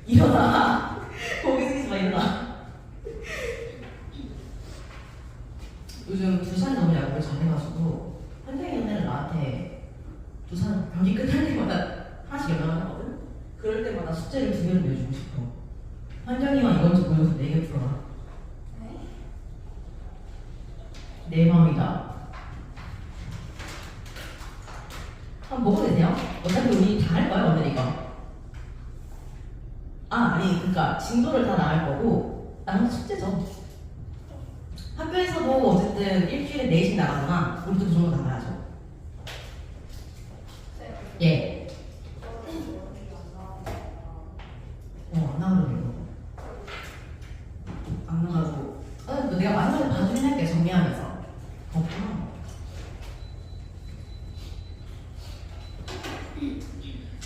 일어나. 거기 숙이지 마, 일어나. 요즘 두산 너무 야구를 잘해가지고 한정이 언니는 나한테 두산 경기 끝날 때마다 하나씩 연락을 하거든? 그럴 때마다 숙제를 2개를 내주고 싶어. 한정이만 이번 주 보여서 4개 풀어라. 내 맘이다. 한번 먹어도 되세요? 어차피 우리 다 할 거야, 오늘 이거. 아니, 그니까 진도를 다 나갈 거고 나는 숙제죠. 학교에서도 어쨌든 일주일에 4씩 나가잖아. 우리도 그 정도 나가야죠. 예. 안 나가도 안 나가고. 내가 마지막에 봐주긴 할게, 정리하면서. 없구나.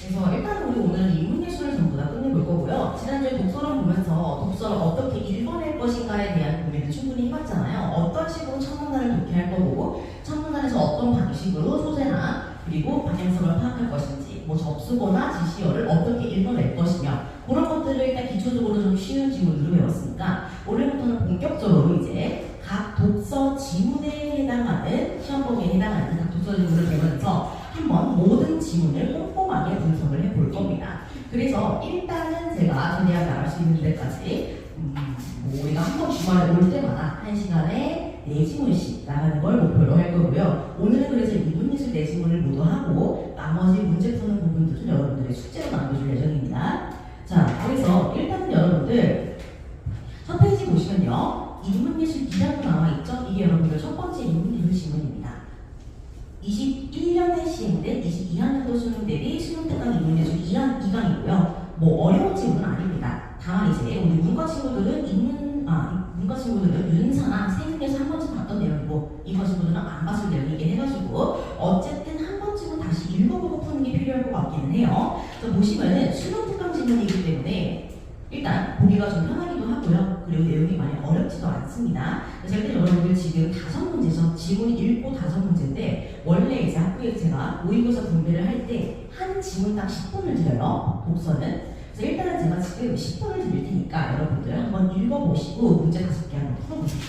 그래서 일단 우리 오늘 인문예술을 전부 다 끝내볼 거고요. 지난주에 독서를 보면서 독서를 어떻게 읽어낼 것인가에 대한 고민을 충분히 해봤잖아요. 어떤 식으로 첫문단을 독해할 거고 첫문단에서 어떤 방식으로 소재나 그리고 방향성을 파악할 것인지 뭐 접수거나 지시어를 어떻게 읽어낼 것이며 그런 것들을 일단 기초적으로 좀 쉬운 지문으로 배웠으니까 오늘부터는 본격적으로 이제 각 독서 지문에 해당하는 시험 범위에 해당하는 각 독서 지문을 배우면서 한번 모든 지문을 꼼꼼하게 분석을 해볼 겁니다. 그래서 일단은 제가 최대한 나갈 수 있는 데까지 뭐 우리가 한 번 주말에 올 때마다 1시간에 4지문씩 나가는 걸 목표로 할 거고요. 오늘은 그래서 인문예술 4지문을 모두 하고 나머지 문제 푸는 부분들은 여러분들의 숙제로 남겨줄 예정입니다. 자, 그래서 일단은 여러분들 첫 페이지 보시면요. 인문예술 2장도 나와있죠? 이게 여러분들 첫 번째 인문예술 지문입니다. 21년에 시행된 22학년도 수능 대비 수능 특강 인문예술 2강이고요. 뭐 어려운 지문은 아닙니다. 다만 이제 우리 문과 친구들은 문과 친구들은 윤사나 세문에서 한 번쯤 봤던 내용이고 이과 친구들은 안 봤을 내용이긴 해가지고 어쨌든 한 번쯤은 다시 읽어보고 푸는 게 필요할 것 같기는 해요. 그래서 보시면은 수능 특강 지문이기 때문에 일단 보기가 좀 편하기도 하고요. 그리고 내용이 많이 어렵지도 않습니다. 그래서 일단 여러분들 지금 5문제죠. 지문 읽고 5문제인데 원래 이제 학교에 제가 모의고사 분배를 할 때 한 지문당 10분을 드려요. 독서는. 그래서 일단은 제가 지금 10분을 드릴 테니까 여러분들 한번 읽어보시고 문제 5개 한번 풀어보세요.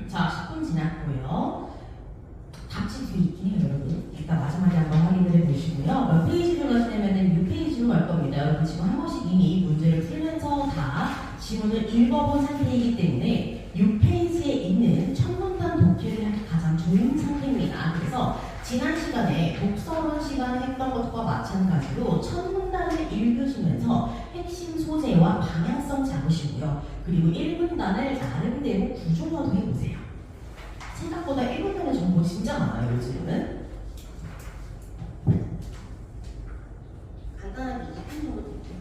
자, 10분 지났고요. 답지 뒤에 있긴 해요, 여러분. 일단 마지막에 한번 확인을 해보시고요. 몇 페이지로 가시냐면은 6페이지로 갈 겁니다. 여러분 지금 한 번씩 이미 문제를 풀면서 다 지문을 읽어본 상태이기 때문에 6페이지에 있는 첫 문단 독해를 하기 가장 좋은 상태입니다. 그래서 지난 시간에 독서론 시간에 했던 것과 마찬가지로 첫 문단을 읽으시면서 핵심 소재와 방향성 잡으시고요. 그리고 1문단을 나름대로 구조화도 해보세요. 생각보다 1문단의 정보 진짜 많아요, 요즘은. 간단하게 2분 정도 드릴게요.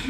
자,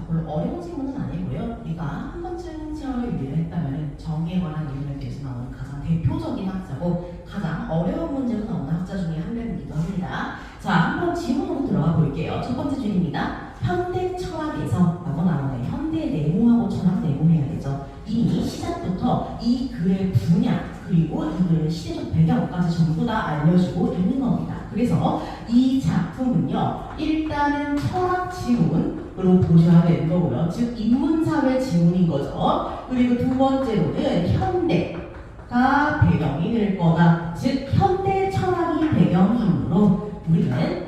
별로 어려운 질문은 아니고요. 우리가 한 번쯤 시험을 유리를 했다면 정의에 관한 이론에 대해서 나오는 가장 대표적인 학자고 가장 어려운 문제로 나오는 학자 중에 한 명이기도 합니다. 자, 한번 질문으로 들어가 볼게요. 첫 번째 줄입니다. 현대 철학에서 라고 나오네. 현대 내모하고 철학 내모해야 되죠. 이미 시작부터 이 글의 분야 그리고 이 글의 시대적 배경까지 전부 다 알려주고 있는 겁니다. 그래서 이 작품은요. 일단은 철학 지문으로 보셔야 되는 거고요. 즉 인문사회 지문인 거죠. 그리고 두 번째로는 현대가 배경이 될 거다. 즉 현대 철학이 배경이므로 우리는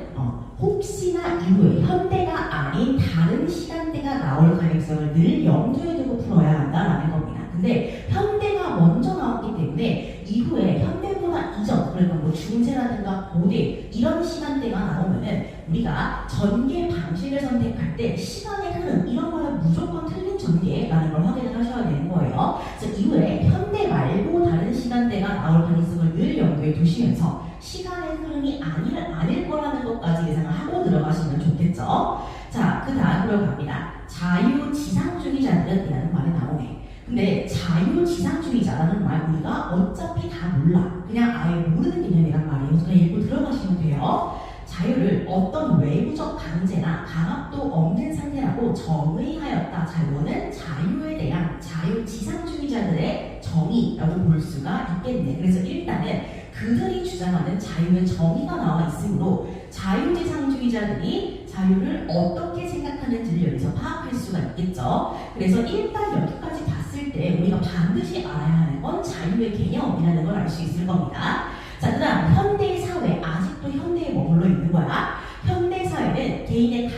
혹시나 이후에 현대가 아닌 다른 시간대가 나올 가능성을 늘 염두에 두고 풀어야 한다라는 겁니다. 근데 현대가 먼저 나왔기 때문에 이후에 현대보다 이전, 그러니까 뭐 중세라든가 고대 이런 시간대가 나오면은 우리가 전개 방식을 선택할 때 시간의 흐름 이런 거는 무조건 틀린 전개라는 걸 확인을 하셔야 되는 거예요. 그래서 이후에 현대 말고 다른 시간대가 나올 가능성을 늘 염두에 두시면서 시간의 흐름이 아닐 거라는 것까지 예상을 하고 들어가시면 좋겠죠. 자, 그 다음으로 갑니다. 자유지상주의자들이라는 말이 나오네. 근데 자유지상주의자라는 말 우리가 어차피 다 몰라. 그냥 아예 모르는 개념이란 말이에요. 그냥 읽고 들어가시면 돼요. 자유를 어떤 외부적 강제나 강압도 없는 상태라고 정의하였다. 자, 이거는 자유에 대한 자유지상주의자들의 정의라고 볼 수가 있겠네. 그래서 일단은 그들이 주장하는 자유의 정의가 나와 있으므로 자유지상주의자들이 자유를 어떻게 생각하는지를 여기서 파악할 수가 있겠죠. 그래서 일단 여기까지 봤을 때 우리가 반드시 알아야 하는 건 자유의 개념이라는 걸 알 수 있을 겁니다. 자, 그 다음 현대사회, 아직도 현대에 머물러 있는 거야. 현대사회의 개인은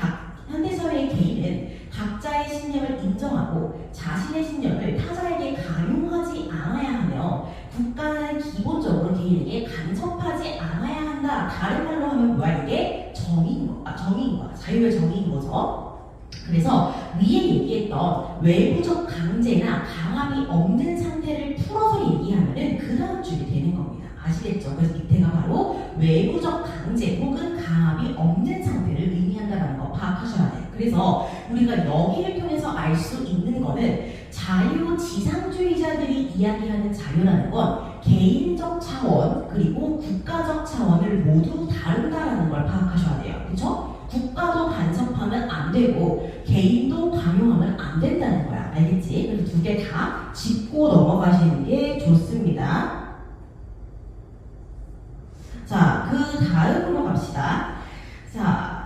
각자의 신념을 인정하고 자신의 신념을 타자에게 강요하지 않아야 하며 국가는 기본적으로 개인에게 간섭하지 않아야 한다. 다른 말로 하면 뭐야? 이게 정의인 거야. 자유의 정의인 거죠. 그래서 위에 얘기했던 외부적 강제나 강압이 없는 상태를 풀어서 얘기하면은 그 다음 줄이 되는 겁니다. 아시겠죠? 그래서 밑에가 바로 외부적 강제 혹은 강압이 없는 상태를 의미한다는 거 파악하셔야 돼요. 그래서 우리가 여기를 통해서 알 수 있는 거는 자유지상주의자들이 이야기하는 자유라는 건 개인적 차원 그리고 국가적 차원을 모두 다룬다라는 걸 파악하셔야 돼요. 그렇죠? 국가도 간섭하면 안 되고 개인도 강요하면 안 된다는 거야. 알겠지? 그래서 두 개 다 짚고 넘어가시는 게 좋습니다. 자, 그 다음으로 갑시다. 자,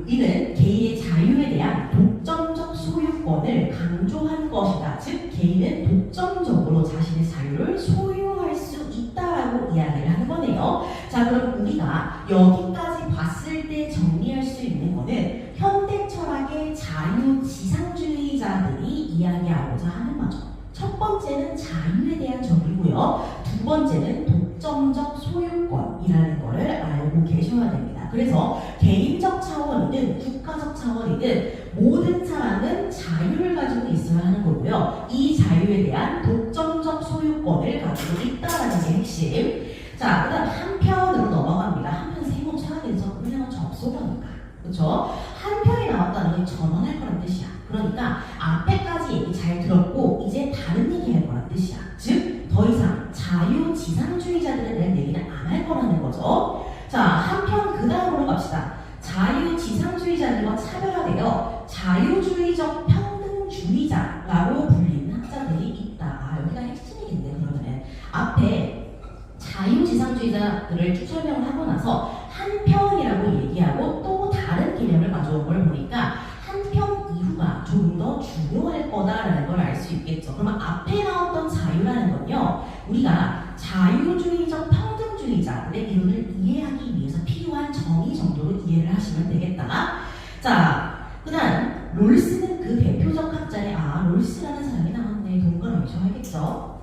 이는 개인의 자유에 대한 독점적 소유권을 강조한 것이다. 즉, 개인은 독점적으로 자신의 자유를 소유할 수 있다라고 이야기를 하는 거네요. 자, 그럼 우리가 여기까지 봤을 때 정리할 수 있는 거는 현대 철학의 자유지상주의자들이 이야기하고자 하는 거죠. 첫 번째는 자유에 대한 정의고요. 두 번째는 독점적 소유권이라는 것을 알고 계셔야 됩니다. 그래서 개인적 차원이든 국가적 차원이든 모든 사람은 자유를 가지고 있어야 하는 거고요. 이 자유에 대한 독점적 소유권을 가지고 있다는 게 핵심. 자, 그 다음 한편으로 넘어갑니다. 한편 세모 쳐야 되죠. 왜냐면 접속어니까. 그렇죠? 한편이 나왔다는 게 전환할 거란 뜻이야. 그러니까 앞에까지 얘기 잘 들었고 이제 다른 얘기 할 거란 뜻이야. 즉, 더 이상 자유지상주의자들에 대한 얘기는 안 할 거라는 거죠. 자, 한편 그 다음으로 갑시다. 자유지상주의자들과 차별화되어 자유주의적 평등주의자라고 불리는 학자들이 있다. 아, 여기가 핵심이겠네. 그러면 앞에 자유지상주의자들을 쭉 설명을 하고 나서 한편이라고 얘기하고 또 다른 개념을 가져온 걸 보니까 한편 이후가 조금 더 중요할 거다라는 걸 알 수 있겠죠. 그러면 앞에 나왔던 자유라는 건요, 우리가 자유주의적 평등주의자들의 이론을 이해하기 위해서 필요한 정의 정도로 이해를 하시면 되겠다. 자, 그 다음 롤스는 그 대표적 학자의 롤스라는 사람이 나왔네. 동그라미 쳐야겠죠.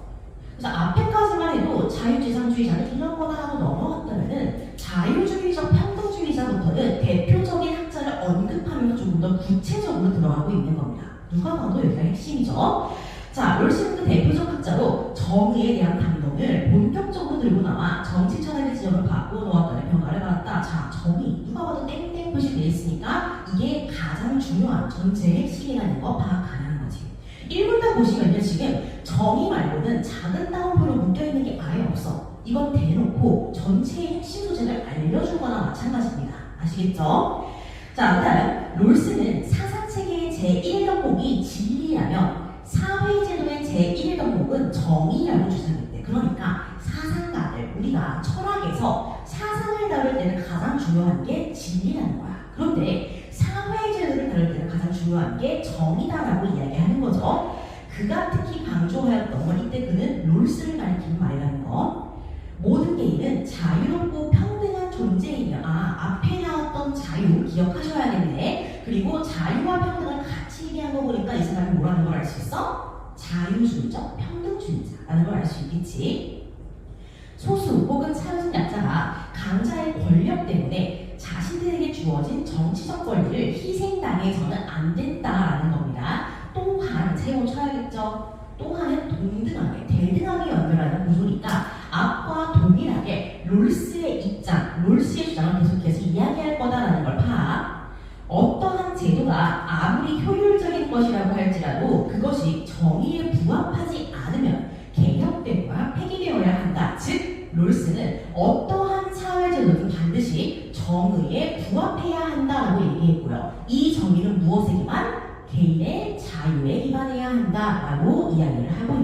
그래서 앞에까지만 해도 자유지상주의자는 이런 거다 하고 넘어갔다면은 자유주의적 평등주의자부터는 대표적인 학자를 언급하면서 조금 더 구체적으로 들어가고 있는 겁니다. 누가 봐도 여기가 핵심이죠. 자, 롤스는 그 대표적 학자로 정의에 대한 담론을 본격적으로 들고 나와 정치 철학의 지점을 갖고 놓았다는 평가를 받았다. 자, 정의 누가 봐도 땡땡 표시되어 있으니까 이게 가장 중요한 전체의 핵심이라는 거 파악 가능한 거지. 1문단 보시면요, 지금 정의 말고는 작은 따옴표로 묶여있는 게 아예 없어. 이건 대놓고 전체의 핵심 소재를 알려준 거나 마찬가지입니다. 아시겠죠? 자, 그 다음 롤스는 사상체계의 제1덕목이 진리라면 사회제도의 제1덕목은 정의라고 주장했대. 그러니까 사상가들, 우리가 철학에서 사상을 다룰 때는 가장 중요한 게 진리라는 거야. 그런데 사회제도를 다룰 때는 가장 중요한 게 정의다라고 이야기하는 거죠. 그가 특히 강조하였던 건 이때 그는 롤스를 가리키는 말이라는 거. 모든 개인은 자유롭고 평등한 존재이며, 앞에 나왔던 자유 기억하셔야겠네. 그리고 자유와 평등을 같이 얘기한 거 보니까 이 사람이 뭐라는 걸 알 수 있어? 자유주의적 평등주의자라는 걸 알 수 있겠지. 소수 혹은 사회적 약자가 강자의 권력 때문에 자신들에게 주어진 정치적 권리를 희생당해서는 안 된다라는 겁니다. 또한 세모 쳐야겠죠. 또한은 동등하게, 대등하게 연결하는 구조니까 앞과 동일하게 롤스의 입장, 롤스의 주장을 계속해서 이야기할 거다라는 걸 파악. 어떠한 제도가 아무리 효율적인 것이라고 할지라도 그것이 정의에 부합하지 않으면 개혁되거나 폐기되어야 한다. 즉, 롤스는 어떠한 사회제도든 반드시 정의에 부합해야 한다라고 얘기했고요. 이 정의는 무엇에 기반? 개인의 자유에 기반해야 한다라고 이야기를 하고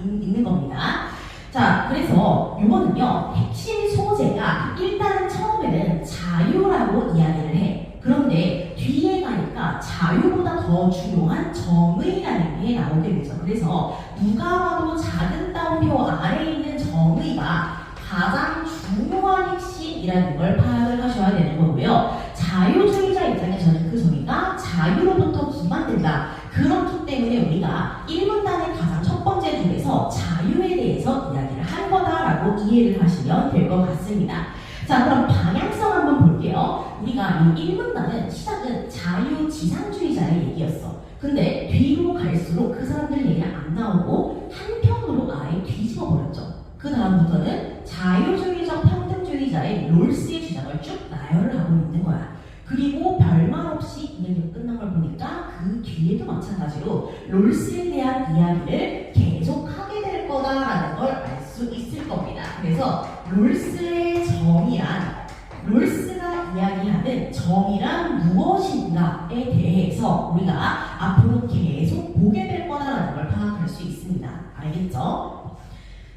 있는 겁니다. 자, 그래서 이거는요, 핵심 소재가 일단은 처음에는 자유라고 이야기를 해. 그런데 뒤에 가니까 자유보다 더 중요한 정의라는 게 나오게 되죠. 그래서 누가 봐도 작은 따옴표 아래에 있는 정의가 가장 중요한 핵심이라는 걸 파악을 하셔야 되는 거고요. 자유주의자 입장에서는 그 정의가 자유로부터 기반된다. 그렇기 때문에 우리가 1문단의 가장 첫 번째 줄에서 자유에 대해서 이야기를 한 거다라고 이해를 하시면 될 것 같습니다. 자, 그럼 방향성 한번 볼게요. 우리가 이 1문단은 시작은 자유지상주의자의 얘기였어. 근데 뒤로 갈수록 그 사람들 얘기가 안 나오고 한편으로 아예 뒤집어 버렸죠. 그 다음부터는 자유주의적 평등주의자의 롤스의 주장을 쭉 나열을 하고 있는 거야. 그리고 별말 없이 이야기가 끝난 걸 보니까 그 뒤에도 마찬가지로 롤스에 대한 이야기를 계속하게 될 거다라는 걸 알 수 있을 겁니다. 그래서 롤스의 정의란, 롤스가 이야기하는 정의란 무엇인가에 대해서 우리가 앞으로 계속 보게 될 거다라는 걸 파악할 수 있습니다. 알겠죠?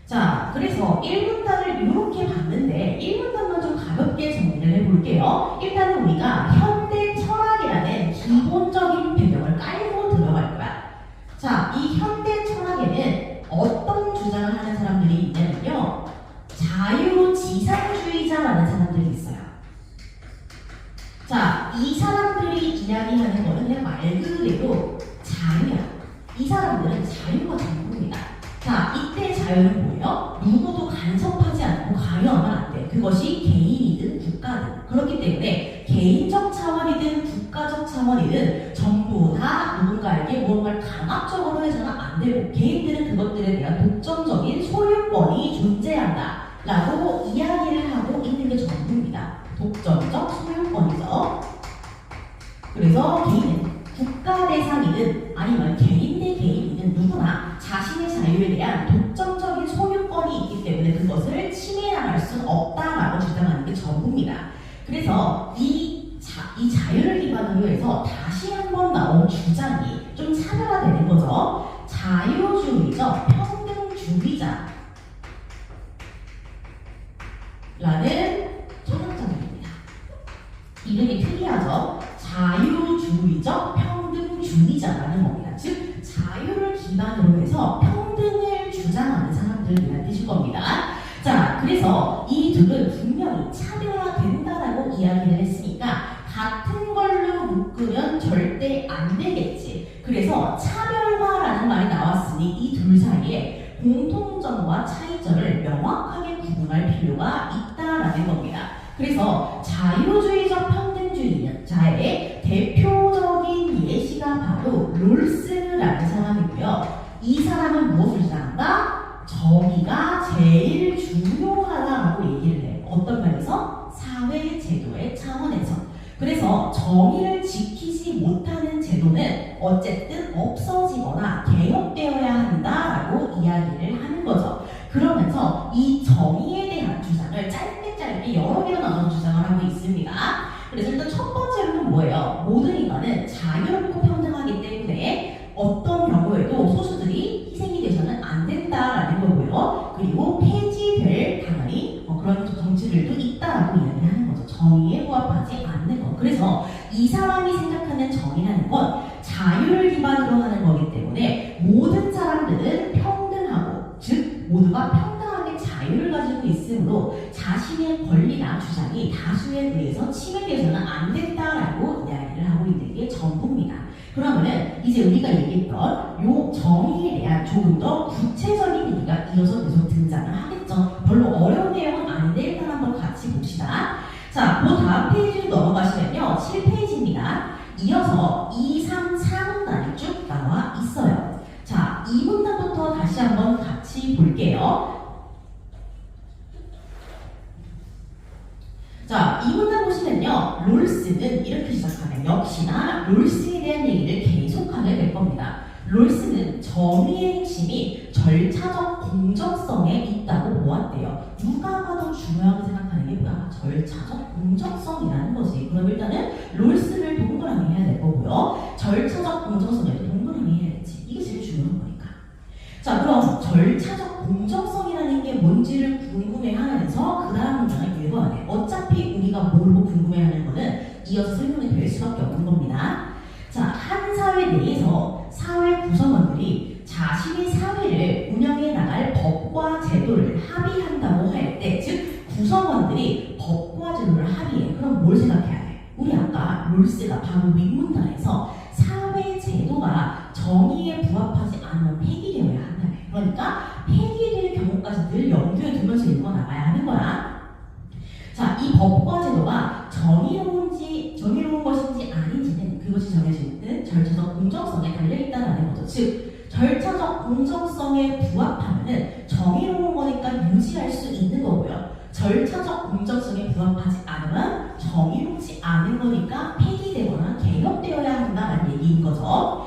자, 그래서 1문단을 이렇게 봤는데 1문단만 좀 가볍게 정리를 해볼게요. 일단은 우리가 현대 철학이라는 기본적인 배경을 깔고 들어갈 거야. 자, 이 현대 철학에는 어떤 주장을 하는 사람들이 있냐면요, 자유지상주의자라는 사람들이 있어요. 자, 이 사람들이 이야기하는 거는 그냥 말 그대로 자유야. 이 사람들은 자유가 전부입니다. 자, 이때 자유는 뭐예요? 누구도 간섭하지 않고 강요하면 안 돼. 그것이 개인이든 국가든. 그렇기 때문에 개인적 차원이든 국가적 차원이든 전부 다 누군가에게 무언가를 강압적으로 해서는 안 되고, 개인들은 그것들에 대한 독점적인 소유권이 존재한다 라고 이야기를 하고 있는 게 전부입니다. 독점적 소유권이죠. 그래서 개인은 국가 대상이든 아니면 개인 대 개인이든 누구나 자신의 자유에 대한 독점적인 소유권이 있기 때문에 그것을 침해당할 수는 없다라고 주장하는 게 전부입니다. 그래서 이 자유를 기반으로 해서 다시 한번 나온 주장이 좀 차별화되는 거죠. 자유주의적 평등주의자 라는 초등장입니다. 이름이 특이하죠. 자유주의적 평등주의자라는 겁니다. 즉, 자유를 기반으로 해서 평등을 주장하는 사람들이라는 뜻일 겁니다. 자, 그래서 이 둘은 분명히 차별화된다라고 이야기를 했으니까 같은 걸로 묶으면 절대 안 되겠지. 그래서 차별화라는 말이 나왔으니 이 둘 사이에 공통점과 차이점을 명확하게 구분할 필요가 있다라는 겁니다. 그래서 자유주의적 평등주의자의 대표적인 예시가 바로 롤스라는 사람이고요. 이 사람은 무엇을 주장한다? 정의가 제일 중요한 차원에서. 그래서 정의를 지키지 못하는 제도는 어쨌든 없어지거나 개혁되어야 한다라고 이야기를 하는 거죠. 그러면서 이 정의에 대한 주장을 짧게 여러 개로 나눠서 주장을 하고 있습니다. 그래서 일단 첫 번째로는 뭐예요? 모든 인간은 자유롭고 평등하기 때문에 어떤 경우에도 소수들이 희생이 되서는 안 된다라는 거고요. 그리고 폐지될 당연히 그런 정치들도 있다라고 이야기를 하는 거죠. 정의에 부합하지 않는 것. 그래서 이 사람이 생각하는 정의라는 건 자유를 기반으로 하는 거기 때문에 모든 사람들은 평등하고, 즉 모두가 평등하게 자유를 가지고 있으므로 자신의 권리나 주장이 다수에 의해서 침해되어서는 안 된다라고 이야기를 하고 있는 게 전부입니다. 그러면은 이제 우리가 얘기했던 요 정의에 대한 조금 더 구체적인 얘기가 이어서 계속 등장을 하겠죠. 별로 어려운 내용은 아닌데 일단 한번 같이 봅시다. 자, 그 다음 페이지로 넘어가시면요. 7페이지입니다. 이어서 2, 3, 4문단이 쭉 나와 있어요. 자, 이 문단부터 다시 한번 같이 볼게요. 자, 이 문단 보시면요. 롤스는 이렇게 시작하면 역시나 롤스에 대한 얘기를 계속하게 될 겁니다. 롤스는 정의의 핵심이 절차적 공정성에 있다고 보았대요. 누가 봐도 중요하게 생각하는 게 뭐야? 절차적 공정성이라는 거지. 그럼 일단은 롤스를 동그라미 해야 될 거고요. 절차적 공정성에도 동그라미 해야겠지. 이게 제일 중요한 거니까. 자, 그럼 절차적 공정성이라는 게 뭔지를 궁금해하면서 그 다음 문장을 읽어야 돼. 어차피 우리가 모르고 궁금해하는 거는 이어서 설명이 될 수밖에 없는 겁니다. 자, 한 사회 내에서 사회 구성원들이 자신의 사회를 운영해 나갈 법과 제도를 합의한다고 할 때, 즉 구성원들이 법과 제도를 합의해. 그럼 뭘 생각해야 돼? 우리 아까 롤스가 바로 윗문단에서 사회 제도가 정의에 부합하지 않으면 폐기되어야 한다. 그러니까 폐기될 경우까지 늘 염두에 두면서 읽어나가야 하는 거야. 자, 이 법과 제도가 정의로운 것인지 아닌지는 그것이 정해지는 절차적 공정성에 달려있다는 거죠. 즉, 절차적 공정성에 부합하면 정의로운 거니까 유지할 수 있는 거고요. 절차적 공정성에 부합하지 않으면 정의롭지 않은 거니까 폐기되거나 개혁되어야 한다는 얘기인 거죠.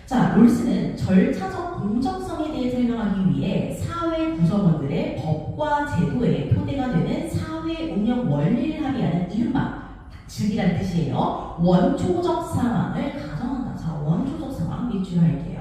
자, 롤스는 절차적 공정성에 대해 설명하기 위해 사회 구성원들의 법과 제도의 토대가 되는 사회 운영 원리를 합의하는 이른바 즉이라는 뜻이에요. 원초적 상황을 가정한다. 자, 원초적 상황 밑줄 할게요.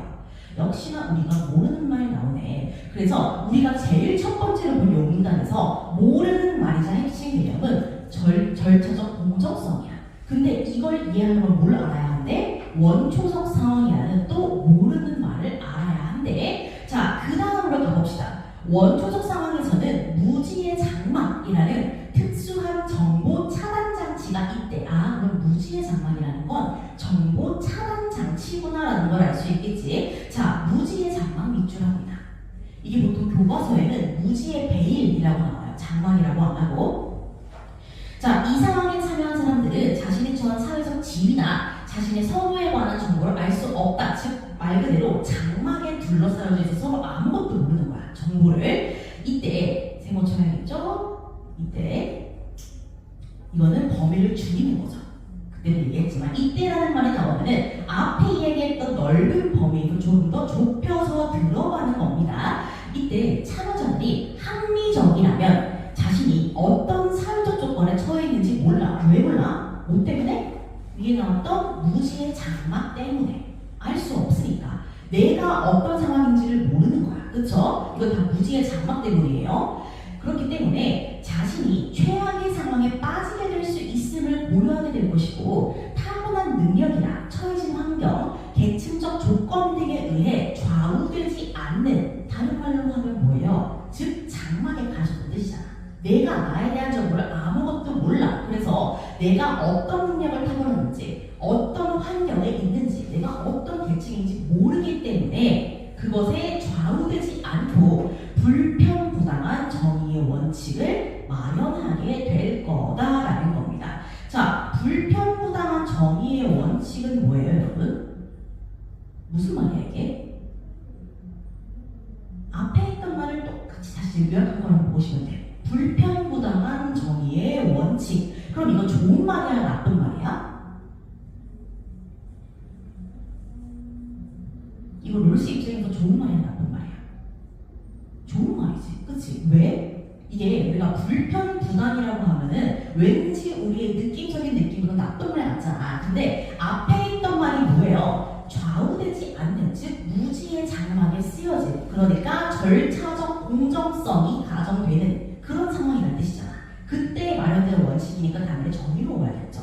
역시나 우리가 모르는 말이 나오네. 그래서 우리가 제일 첫 번째로 본 용문단에서 모르는 말이자 핵심 개념은 절차적 공정성이야. 근데 이걸 이해하려면 뭘 알아야 한대? 원초적 상황이라는 또 모르는 말을 알아야 한대. 자, 그 다음으로 가봅시다. 원초적 상황에서는 무지의 장막이라는 특수한 정보 차단 장치가 있대. 아, 그럼 무지의 장막이라는 건 정보 차단 장치구나라는 걸 알 수 있겠지. 자, 무지의 장막 밑줄합니다. 이게 보통 교과서에는 무지의 베일이라고 나와요. 장막이라고 안 하고. 자, 이 상황에 참여한 사람들은 자신이 처한 사회적 지위나 자신의 선호에 관한 정보를 알 수 없다. 즉, 말 그대로 장막에 둘러싸여져 있어서 서로 아무것도 모르는 거야. 정보를. 이때 세모 쳐야겠죠? 이때 이거는 범위를 줄이는 거죠. 그때도 얘기했지만 이때라는 말이 나오면은 앞에 이야기했던 넓은 범위를 조금 더 좁혀서 들어가는 겁니다. 이때 참여자들이 합리적이라면 자신이 어떤 사회적 조건에 처해 있는지 몰라. 왜 몰라? 뭐 때문에? 위에 나왔던 무지의 장막 때문에. 알 수 없으니까. 내가 어떤 상황인지를 모르는 거야. 그쵸? 이거 다 무지의 장막 때문이에요. 그렇기 때문에 자신이 최악의 상황에 빠지게 될 수 있음을 고려하게 될 것이고, 타고난 능력이나 처해진 환경, 계층적 조건 등에 의해 좌우되지 않는, 다른 말로 하면 뭐예요? 즉 장막에 가셨던 뜻이잖아. 내가 나에 대한 정보를 아무것도 몰라. 그래서 내가 어떤 능력을 타고났는지, 어떤 환경에 있는지, 내가 어떤 계층인지 모르기 때문에 그것에 좌우되지 않고 불편부당한 정의의 원칙을 마련하게 될 거다라는 겁니다. 자, 불편부당한 정의의 원칙은 뭐예요, 여러분? 무슨 말이야 이게? 앞에 있던 말을 똑같이 다시 요약한 거라고 보시면 돼요. 불편부당한 정의의 원칙. 그럼 이거 좋은 좋은 말이야, 나쁜 말이야? 이거 롤스 입장에서 좋은 말이야, 나쁜 말이야? 좋은 말이지, 그치? 왜? 이게 우리가 불편분한이라고 하면은 왠지 우리의 느낌적인 느낌으로 나쁜 말 같잖아. 근데 앞에 있던 말이 뭐예요? 좌우되지 않는, 즉 무지의 장막에 쓰여진, 그러니까 절차적 공정성이 가정되는 그런 상황이라는 뜻이잖아. 그때 마련된 원칙이니까 당연히 정의로워야겠죠.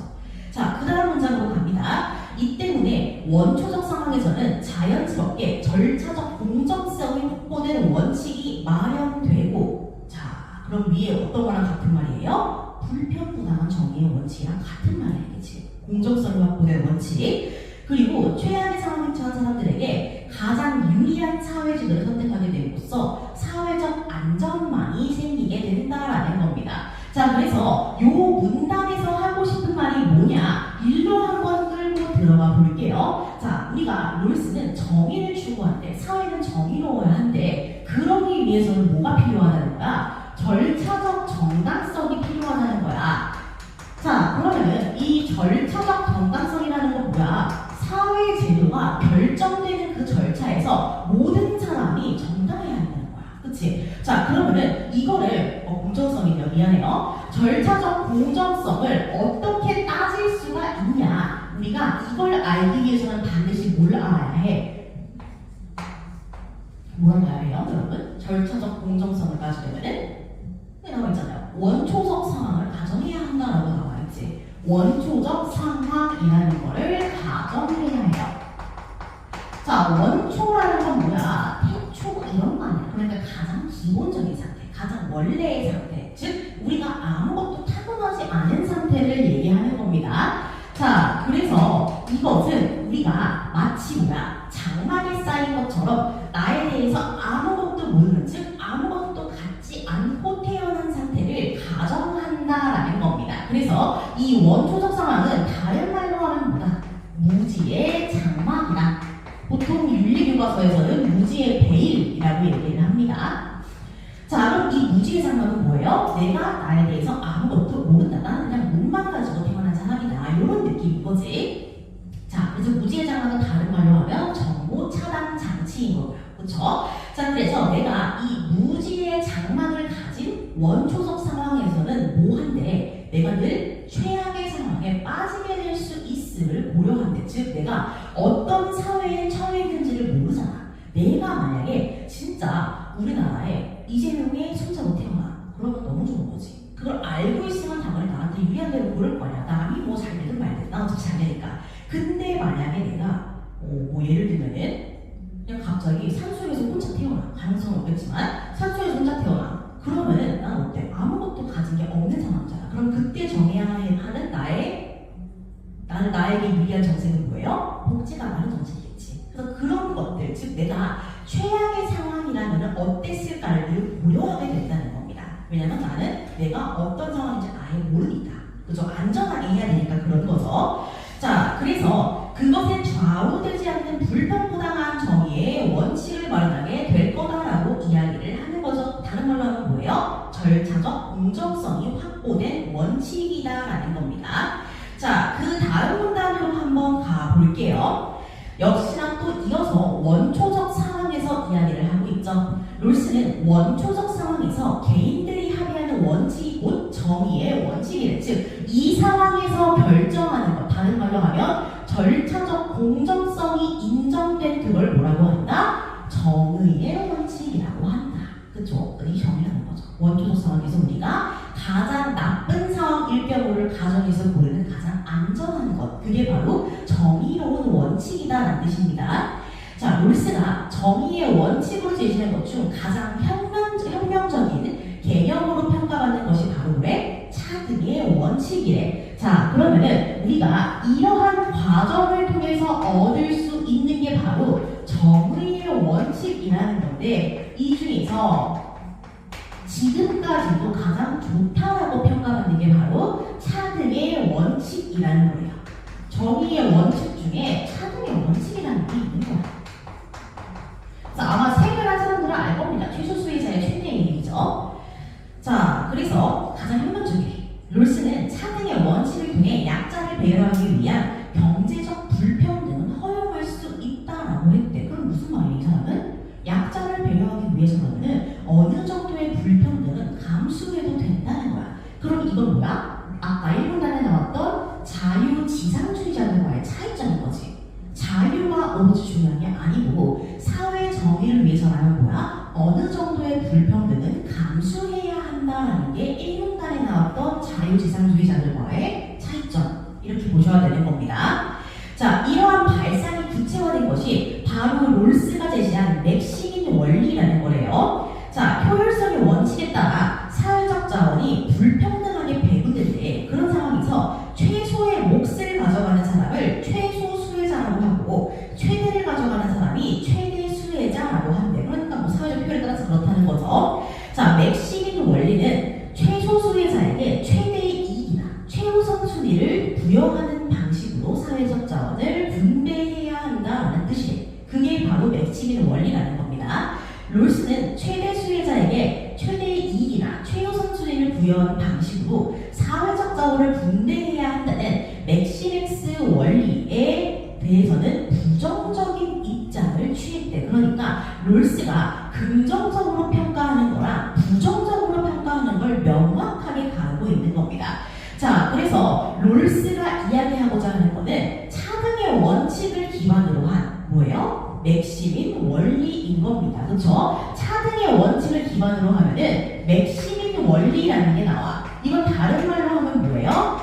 자, 그 다음 문장으로 갑니다. 이 때문에 원초적 상황에서는 자연스럽게 절차적 공정성이 확보된 원칙이 마련되고, 자, 그럼 위에 어떤 거랑 같은 말이에요? 불편부당한 정의의 원칙이랑 같은 말이겠지. 공정성이 확보된 원칙. 그리고 최악의 상황에 처한 사람들에게 가장 유리한 사회주의를 선택하게 됨으로써 사회적 안전망이 생기게 된다라는 겁니다. 자, 그래서 요 문단에서 하고 싶은 말이 뭐냐? 일로 한번 끌고 들어가 볼게요. 자, 우리가 롤스는 정의를 추구한대. 사회는 정의로워야 한대. 그러기 위해서는 뭐가 필요하다는 거야? 절차적 정당성이 필요하다는 거야. 자, 그러면은 이 절차적 정당성이라는 건 뭐야? 사회 제도가 결정되는 그 절차에서 모든 사람이 정당해야 한다는 거야. 그치? 자, 그러면은 이거를 공정성이네요. 미안해요. 절차적 공정성을 어떻게 따질 수가 있냐? 우리가 이걸 알기 위해서는 반드시 뭘 알아야 해? 뭘 알아야 해요, 여러분? 절차적 공정성을 따지려면은 나와 있잖아요. 원초적 상황을 가정해야 한다라고 나와 있지. 원초적 상황이라는 거를 가정해야 해요. 자, 원초라는 건 뭐야? 태초 이런 거 아니야. 그러니까 가장 기본적인 상태, 가장 원래의 상태, 즉 우리가 아무것도 타고나지 않은 상태를 얘기하는 겁니다. 자, 그래서 이것은 우리가 마치 뭐야? 장막에 쌓인 것처럼 나에 대해서 아무것도 모르는, 즉 아무것도 갖지 않고 태어난 상태를 가정한다라는 겁니다. 그래서 이 원초적 상황은 다른 말로 하면 뭐다? 무지의 장막이다. 보통 윤리교과서에서는 무지의 베일이라고 얘기를 합니다. 자, 그럼 이 무지의 장막은 뭐예요? 내가 나에 대해서 아무것도 모른다. 나는 그냥 몸만 가지고 태어난 사람이다. 이런 느낌인 거지. 자, 그래서 무지의 장막은 다른 말로 하면 정보 차단 장치인 거고요. 그렇죠? 자, 그래서 내가 이 무지의 장막을 가진 원초적 상황에서는 뭐한데 내가 늘 최악의 상황에 빠지게 될 수 있음을 고려한대. 즉 내가 어떤 사회에 처해있는지를 모르잖아. 내가 만약에 진짜 우리나라에 이재명의 손자로 태어나. 그러면 너무 좋은 거지. 그걸 알고 있으면 당연히 나한테 유리한 대로 고를 거야. 남이 뭐 잘 되든 말든 나 어차피 잘 되니까. 근데 만약에 내가 뭐 예를 들면은 그냥 갑자기 산속에서 혼자 태어나. 가능성은 없겠지만 산속에서 혼자 태어나. 그러면은 난 어때? 아무것도 가진 게 없는 상황이잖아. 그럼 그때 정해야 하는 나에게 유리한 정책은 뭐예요? 복지가 많은 정책이겠지. 그래서 그런 것들, 즉 내가 최악의 상황이라면 어땠을까를 고려하게 된다는 겁니다. 왜냐면 나는 내가 어떤 상황인지 아예 모르니까. 그죠? 안전하게 해야 되니까 그런 거죠. 자, 그래서 그것에 좌우되지 않는 불편부당한 정의의 원칙을 마련하게 될 거다라고 이야기를 하는 거죠. 다른 말로 하면 뭐예요? 절차적 공정성이 확보된 원칙이다라는 겁니다. 자, 그 다음 문단으로 한번 가볼게요. 역시나 또 이어서 원초적 상황에서 이야기를 하고 있죠. 롤스는 원초적 상황에서 개인들이 합의하는 원칙이 곧 정의의 원칙이래. 즉, 이 상황에서 결정하는 것, 다른 말로 하면 절차적 공정성이 인정된 그걸 뭐라고 한다? 정의의 원칙이라고 한다. 그쵸? 이 정의라는 거죠. 원초적 상황에서 우리가 가장 나쁜 상황일 경우를 가정해서 고르는 가장 안전한 것, 그게 바로 정의로운 원칙이다라는 뜻입니다. 자, 롤스가 정의의 원칙으로 제시한 것 중 가장 혁명적인 개념으로 평가받는 것이 바로 왜? 차등의 원칙이래. 자, 그러면은 우리가 이러한 과정을 통해서 얻을 수 있는 게 바로 정의의 원칙이라는 건데, 이 중에서 지금까지도 가장 좋다라고 평가받는 게 바로 차등의 원칙이라는 거예요. 정의의 원칙 중에 차등의 원칙이라는 게 있는 거야. 자, 아마 생각한 사람들은 알 겁니다. 최소 수혜자의 최대의 얘기죠. 자, 그래서 가장 혁명적인 롤스는 차등의 원칙을 통해 뭐야? 아까 1분단에 나왔던 자유지상주의자들과의 차이점인 거지. 자유가 오로지 중요한 게 아니고 사회 정의를 위해서라면 뭐야? 어느 정도의 불평등은 감수해야 한다라는 게 1분단에 나왔던 자유지상주의자들과의 차이점. 이렇게 보셔야 되는 겁니다. 자, 이러한 발상이 구체화된 것이 바로 롤스가 제시한 맥시민 원리라는 거래요. 자, 효율성의 원칙에 따라 사회적 자원이 불평등하게 배분된데 그런 상황에서 최소의 몫을 가져가는 사람을 최소 수혜자라고 하고 최대를 가져가는 사람이 최대 수혜자라고 한대. 그러니까 뭐 사회적 표현에 따라서 그렇다는 거죠. 자, 맥시민 원리는 최소 수혜자에게 최대의 이익이나 최우선 순위를 부여하는 방식으로 사회적 자원을 분배해야 한다는 뜻이에요. 그게 바로 맥시민 원리라는 겁니다. 롤스는 최대 수혜자에게 최대의 이익이나 최우선 순위를 부여하는 방식으로 사회적 자원을 분배해야 한다는 맥시맥스 원리에 대해서는 부정적인 입장을 취했대. 그러니까 롤스가 긍정적으로 평가하는 거랑 부정적으로 평가하는 걸 명확하게 가르고 있는 겁니다. 자, 그래서 롤스가 이야기하고자 하는 거는 차등의 원칙을 기반으로 한 뭐예요? 맥시민 원리인 겁니다. 그렇죠? 차등의 원칙을 기반으로 하면은 맥시민 원리라는 게 나와. 이건 다른 말로 하면 뭐예요?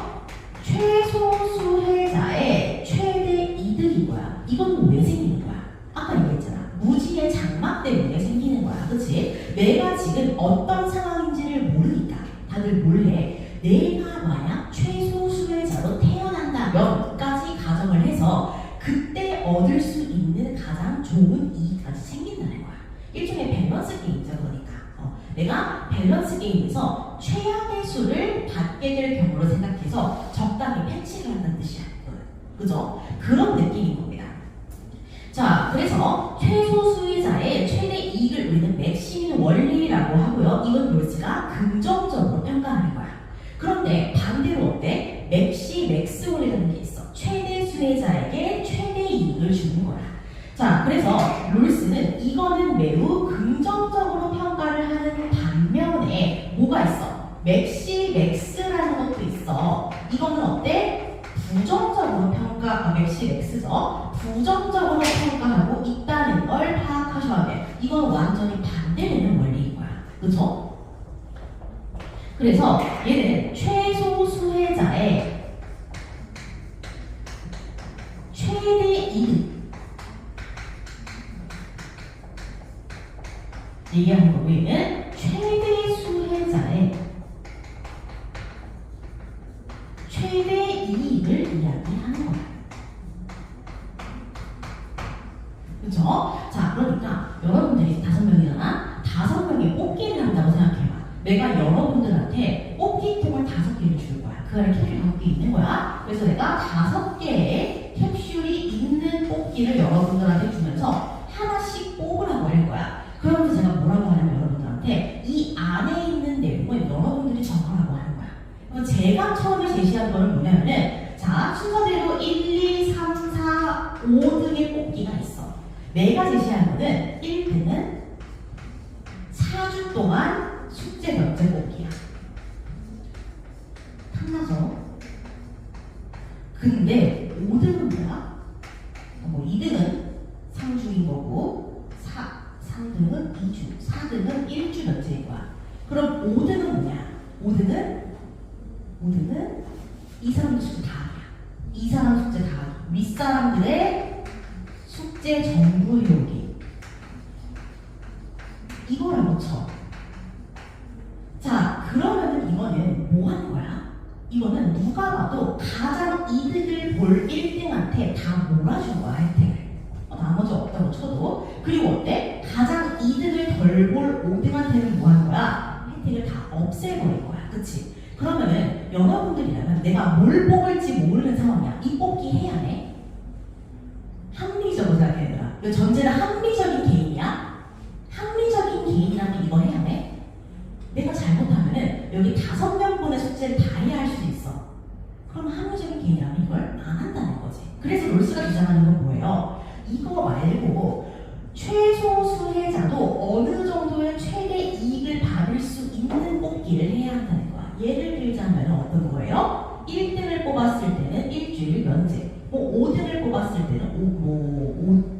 최소 수혜자의 최대 이득인 거야. 이건 왜 생기는 거야? 아까 얘기했잖아. 무지의 장막 때문에 생기는 거야. 그치? 내가 지금 어떤 상황인지를 모르니까 다들 몰래 내가 만약 최소 수혜자로 태어난다면까지 가정을 해서 그때 얻을 수 있는 가장 좋은 이익까지 생긴다는 거야. 일종의 밸런스 게임이죠. 그러니까 내가 밸런스 게임에서 최악의 수를 받게 될 경우로 생각해서 적당히 패치를 한다는 뜻이야. 그죠? 그런 느낌인 겁니다. 자, 그래서 최소 수혜자의 최대 이익을 우리는 맥시민 원리라고 하고요. 이건 롤스가 긍정적으로 평가하는 거야. 그런데 반대로 어때? 맥시 맥스 원리라는 게 있어. 최대 수혜자에게 최대 이익을 주는 거야. 자, 그래서 롤스는 이거는 매우 긍정적으로 평가를 하는 반면에 뭐가 있어? 맥시 맥스라는 것도 있어. 이거는 어때? 부정적으로 맥시 맥스죠. 부정적으로 평가하고 있다는 걸 파악하셔야 돼. 이건 완전히 반대되는 원리인 거야. 그렇죠? 그래서 얘는 최소 수혜자의 최대 이득 얘기하는 거고, 얘는 최대 수혜자의 최대 이익을 이야기하는 거야. 그죠? 자, 그러니까 여러분들이 5명이잖아? 5명이 뽑기를 한다고 생각해봐. 내가 여러분들한테 뽑기통을 5개를 줄 거야. 그 안에 캡슐이 5개 있는 거야. 그래서 내가 5개의 캡슐이 있는 뽑기를 여러분들한테 주면서 하나씩 뽑으라고 할 거야. 그러면서 제가 뭐라고 하냐면 여러분들한테 이 안에 있는 내용을 여러분들이 적으라고 하는 거야. 그럼 제가 처음에 제시한 거는 뭐냐면은 자, 순서대로 1, 2, 3, 4, 5등의 뽑기가 있어. 내가 제시한 거는 1등은 4주 동안 숙제 면제 뽑기야. 탐나죠? 근데 5등은 뭐야? 2등은 3주인 거고 3등은 2주, 4등은 1주 면제인 거야. 그럼 5등은 뭐냐? 5등은 이 사람 숙제 다 하기야. 이 사람 숙제 다 하기. 윗사람들의 숙제 전부 해오기. 이거라고 쳐. 자, 그러면은 이거는 뭐 하는 거야? 이거는 누가 봐도 가장 이득을 볼 1등한테 다 몰아준 거야, 혜택을. 나머지 없다고 쳐도. 그리고 어때? 가장 이득을 덜 볼 5등한테는 뭐 하는 거야? 혜택을 다 없애버린 거야. 그치? 그러면은 여러분들이라면 내가 뭘 뽑을지 모르는 상황이야. 이 뽑기 해야 해? 합리적으로 생각해야 되나? 이 전제는 합리적인 개인이야? 합리적인 개인이라면 이거 해야 해? 내가 잘못하면은 여기 5명분의 숙제를 다 해야 할 수도 있어. 그럼 합리적인 개인이라면 이걸 안 한다는 거지. 그래서 롤스가 주장하는 건 뭐예요? 이거 말고 최소 수혜자도 어느 정도의 최대 이익을 받을 수 있는 뽑기를 해야 한다는 거야. 예를 들자면 어떤 거예요? 1등을 뽑았을 때는 일주일 면제, 5등을 뽑았을 때는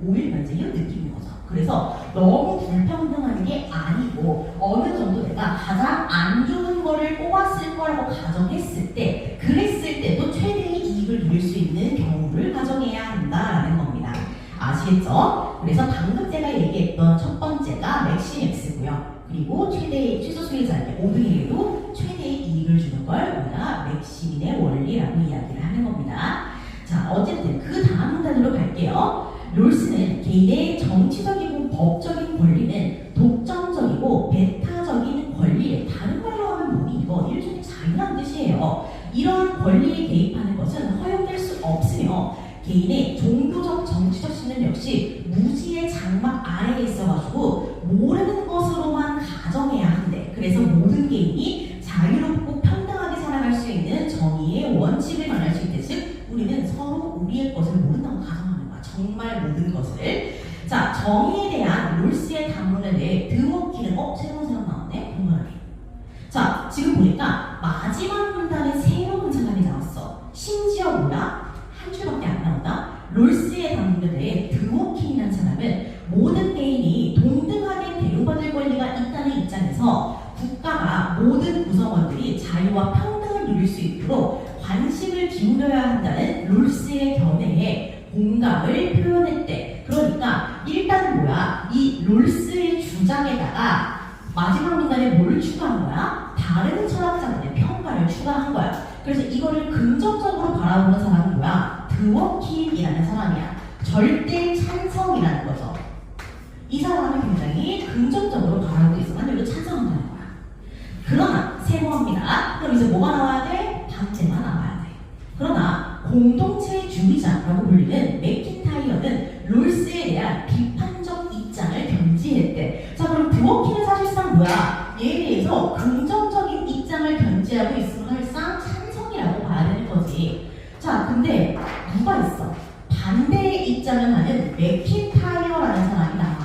5일 면제의 느낌인 거죠. 그래서 너무 불평등한 게 아니고 어느 정도 내가 가장 안 좋은 거를 뽑았을 거라고 가정했을 때, 그랬을 때도 최대의 이익을 누릴 수 있는 경우를 가정해야 한다라는 겁니다. 아시겠죠? 그래서 방금 제가 얘기했던 첫 번째가 맥시맥스고요. 그리고 최소 수혜자에게 5등에게도 최대의 이익을 주는 걸 우리가 맥시민의 원리라고 이야기를 하는 겁니다. 자, 어쨌든 그 다음 문단으로 갈게요. 롤스는 개인의 정치적이고 법적인 권리는 독점적이고 배타적인 권리에, 다른 말로 하면 뭐니? 이거 일종의 자유란 뜻이에요. 이런 권리에 개입하는 것은 허용될 수 없으며 개인의 종교적 정치적 신념 역시 무지의 장막 아래에 있어가지고 모르는 것으로만 가정해야 한대. 그래서 모든 개인이 자유롭고 평등하게 살아갈 수 있는 정의의 원칙을 말할 수 있듯, 즉 우리는 서로 우리의 것을 모른다고 가정하는 거야. 정말 모든 것을. 자, 정의에 대한 롤스의 단문에 대해 드워키는 새로운 사람 나왔네? 동그라미. 자, 지금 보니까 마지막 문단에 새로운 사람이 나왔어. 심지어 뭐야? 한 줄밖에 안 나온다. 롤스의 단문에 대해 드워킨이라는 사람은 모든 개인이 동등하게 대우받을 권리가 있다는 입장에서 국가가 모든 구성원들이 자유와 평등을 누릴 수 있도록 관심을 기울여야 한다는 롤스의 견해에 공감을 표현했대. 그러니까 일단 뭐야? 이 롤스의 주장에다가 마지막 문단에 뭘 추가한 거야? 다른 철학자들의 평가를 추가한 거야. 그래서 이거를 긍정적으로 바라보는 사람은 뭐야? 드워킨이라는 사람이야. 절대 찬성이라는 거죠. 이 사람은 굉장히 긍정적으로 바라보고 있어만 여기도 찬성한다는 거야. 그러나 세모합니다. 그럼 이제 뭐가 나와야 돼? 반대만 나와야 돼. 그러나 공동체주의자라고 불리는 맥킨타이어는 롤스에 대한 비판적 입장을 견지했대. 자, 그럼 드워킨은 사실상 뭐야? 얘에 대해서 긍정적인 입장을 견지하고 있으면 사실상 찬성이라고 봐야 되는 거지. 자, 근데 누가 있어? 반대의 입장을 하는 맥킨타이어라는 사람이 나와.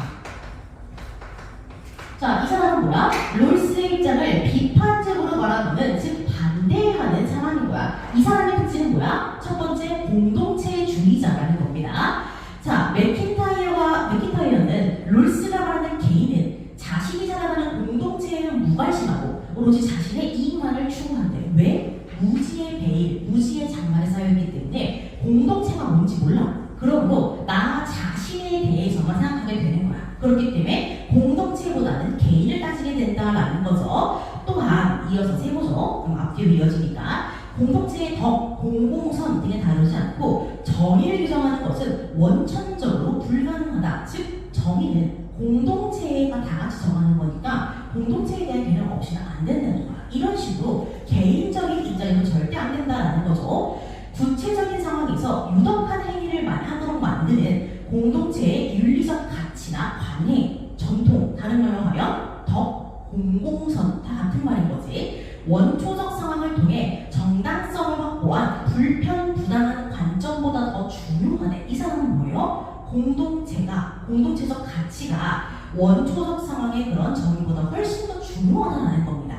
자, 이 사람은 뭐야? 롤스의 입장을 비판적으로 바라보는, 즉 반대하는 사람인 거야. 이 사람의 특징은 뭐야? 첫 번째, 공동체주의자라는 겁니다. 자, 맥킨타이어는 롤스가 말하는 개인은 자신이 살아가는 공동체에는 무관심하고 오로지 자신의 이익만을 추구한대. 왜? 무지의 베일, 무지의 장막에 쌓여있기 때문에 공동체가 뭔지 몰라. 그러므로 나 자신에 대해서만 생각하게 되는 거야. 그렇기 때문에 공동체보다는 개인을 따지게 된다라는 거죠. 또한 이어서 세모죠. 그럼 앞뒤로 이어지니까 공동체의 덕, 공공선 등에 다루지 않고 정의를 규정하는 것은 원천적으로 불가능하다. 즉 정의는 공동체가 다 같이 정하는 거니까 공동체에 대한 개념 없이는 안 된다는 거야. 이런 식으로 개인적인 입장에서 절대 안 된다라는 거죠. 구체적인 상황에서 유독한 행위를 하도록 만드는 공동체의 윤리적 가치나 관행, 전통, 다른 말로 하면 덕, 공공선 다 같은 말인 거지. 원초적 상황을 통해 정당성을 확보한 불편, 부당한 관점보다 더 중요하네. 이 사람은 뭐예요? 공동체적 가치가 원초적 상황의 그런 정의보다 훨씬 더 중요하다는 겁니다.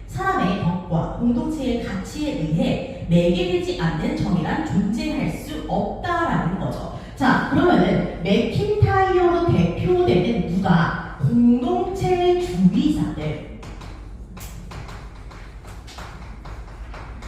사람의 덕과 공동체의 가치에 의해 매개되지 않는 정의란 존재할 수 없다라는 거죠. 자, 그러면은 맥킨타이어로 대표되는 누가? 공동체주의자들.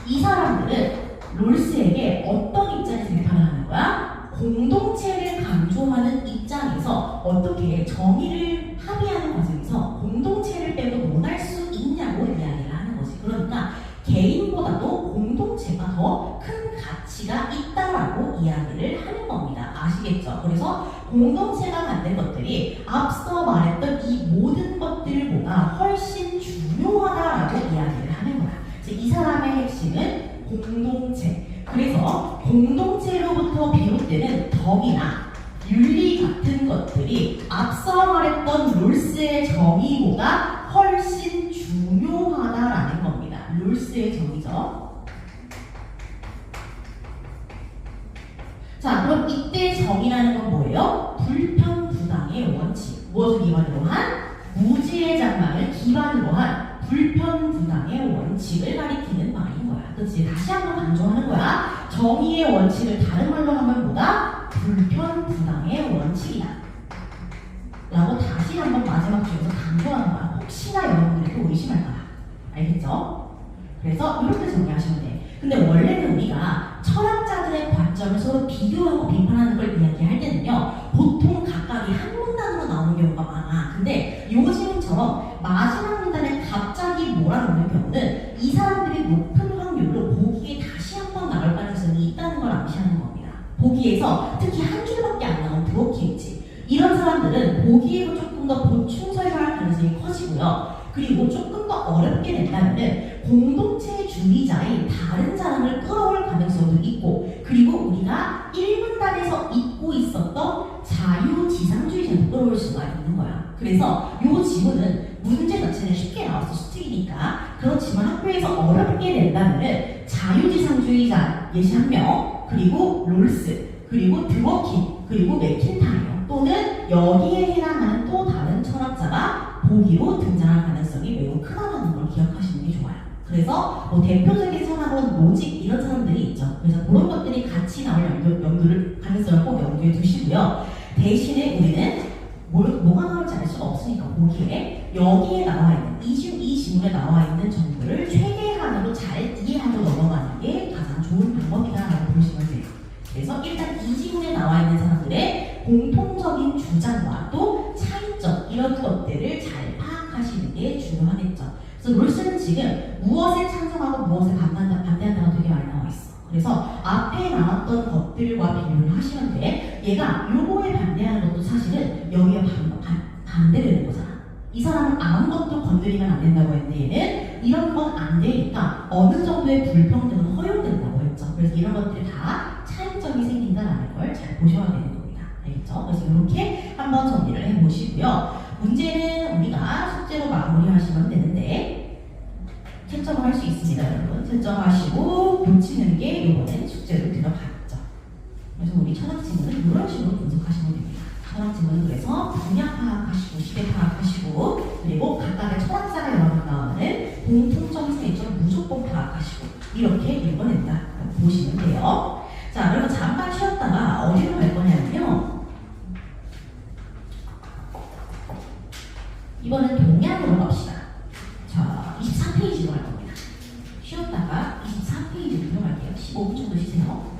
이 사람들은 롤스에게 어떤 입장에서 비판을 하는 거야? 공동체를 강조하는 입장에서 어떻게 정의를 합의하는 과정에서 공동체를 빼고 논할 수 있냐고 이야기를 하는 거지. 그러니까 개인보다도 공동체가 더 큰 가치가 있다라고 이야기를 하는 겁니다. 아시겠죠? 그래서 공동체가 만든 것들이 앞서 말했던 이 모든 것들보다 훨씬 중요하다라고 이야기를 하는 거야. 이 사람의 핵심은 공동체. 그래서 공동체로부터 비롯되는 덕이나 윤리 같은 것들이 앞서 말했던 롤스의 정의보다 훨씬 중요하다라는 겁니다. 롤스의 정의죠. 자, 그럼 이때 정의라는 건 뭐예요? 불편부당의 원칙. 무엇을 기반으로 한? 무지의 장막을 기반으로 한 불편부당의 원칙을 가리키는 말인 거야. 그치? 다시 한번 강조하는 거야. 정의의 원칙을 다른 말로 하면 뭐다? 불편부당의 원칙이다. 라고 다시 한번 마지막 줄에서 강조하는 거야. 혹시나 여러분들이 또 의심할까 봐. 알겠죠? 그래서 이렇게 정리하시면 돼. 근데 원래는 우리가 철학자들의 관점을 서로 비교하고 비판하는 걸 이야기할 때는요, 보통 각각이 한 문단으로 나오는 경우가 많아. 근데 요즘처럼 마지막 문단에 갑자기 몰아넣는 경우는 이 사람들이 높은 확률로 보기에 다시 한번 나올 가능성이 있다는 걸 암시하는 겁니다. 보기에서 특히 한 줄밖에 안 나온 브로키있지. 이런 사람들은 보기에도 조금 더 보충 설명할 가능성이 커지고요. 그리고 조금 더 어렵게 낸다면 공동체주의자인 다른 사람을 끌어올 가능성도 있고, 그리고 우리가 1문단에서 잊고 있었던 자유지상주의자를 끌어올 수가 있는 거야. 그래서 이 지문은 문제 자체는 쉽게 나왔어, 수특이니까. 그렇지만 학교에서 어렵게 낸다면 자유지상주의자 예시 한 명, 그리고 롤스, 그리고 드워킨, 그리고 맥킨타이어 또는 여기에 해당하는 또 다른 철학자가 보기로 등장할 가능성이 매우 크다는 걸 기억하시는 게 좋아요. 그래서 뭐 대표적인 철학은 로직 이런 사람들이 있죠. 그래서 그런 것들이 같이 나올 연구를 가능성을 꼭 염두에 두시고요. 대신에 우리는 뭐가 나올지 알 수가 없으니까 보기에 여기에 나와 있는 이 지문에 나와 있는 정보를 최대한으로 잘 이해하고 넘어가는 게 가장 좋은 방법이다라고 보시면 돼요. 그래서 일단 이 지문에 나와 있는 사람들의 공통적인 주장과 또 차이점 이런 것들을 잘 파악하시는 게 중요하겠죠. 그래서 롤스는 지금 무엇에 찬성하고 무엇에 반대한다가 되게 많이 나와 있어. 그래서 앞에 나왔던 것들과 비교를 하시면 돼. 얘가 요거에 반대하는 것도 사실은 여기에 반대되는 거잖아. 이 사람은 아무것도 건드리면 안 된다고 했는데 얘는 이런 건 안 되니까 어느 정도의 불평등은 허용된다고 했죠. 그래서 이런 것들이 다 차이점이 생긴다는 걸 잘 보셔야 되는 겁니다. 알겠죠? 그래서 이렇게 한번 정리를 해보시고요. 문제는 우리가 숙제로 마무리하시면 되는데 채점을 할 수 있습니다, 여러분. 채점하시고 고치는 게 이번엔 숙제로 들어갔죠. 그래서 우리 철학 지문은 이런 식으로 분석하시면 됩니다. 철학 지문은 그래서 분야 파악하시고 시대 파악하시고 그리고 각각의 철학자가 여러 번 나오는 공통점 차이점 무조건 파악하시고 이렇게 읽어낸다 보시면 돼요. 자, 그러면 잠깐 쉬었다가 어디로 갈 거냐면요. 이번엔 동양으로 갑시다. 자, 24페이지로 갈 겁니다. 쉬었다가 24페이지로 들어갈게요. 15분 정도 쉬세요.